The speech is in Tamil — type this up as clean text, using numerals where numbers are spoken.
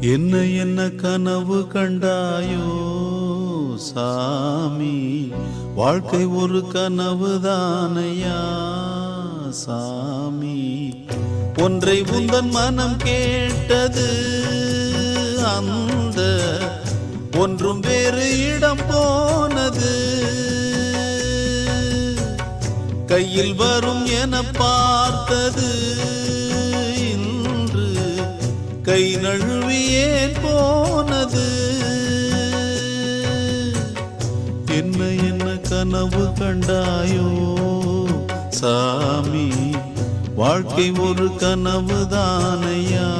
என்ன என்ன கனவு கண்டாயோ சாமி, வாழ்க்கை ஒரு கனவு தானையா சாமி. ஒன்றை உந்தன் மனம் கேட்டது, அந்த ஒன்றும் வேறு இடம் போனது. கையில் வரும் என பார்த்தது, இன்று கை நழுவியே போனது. என்ன என்ன கனவு கண்டாயோ சாமி, வாழ்க்கை ஒரு கனவு தானையா.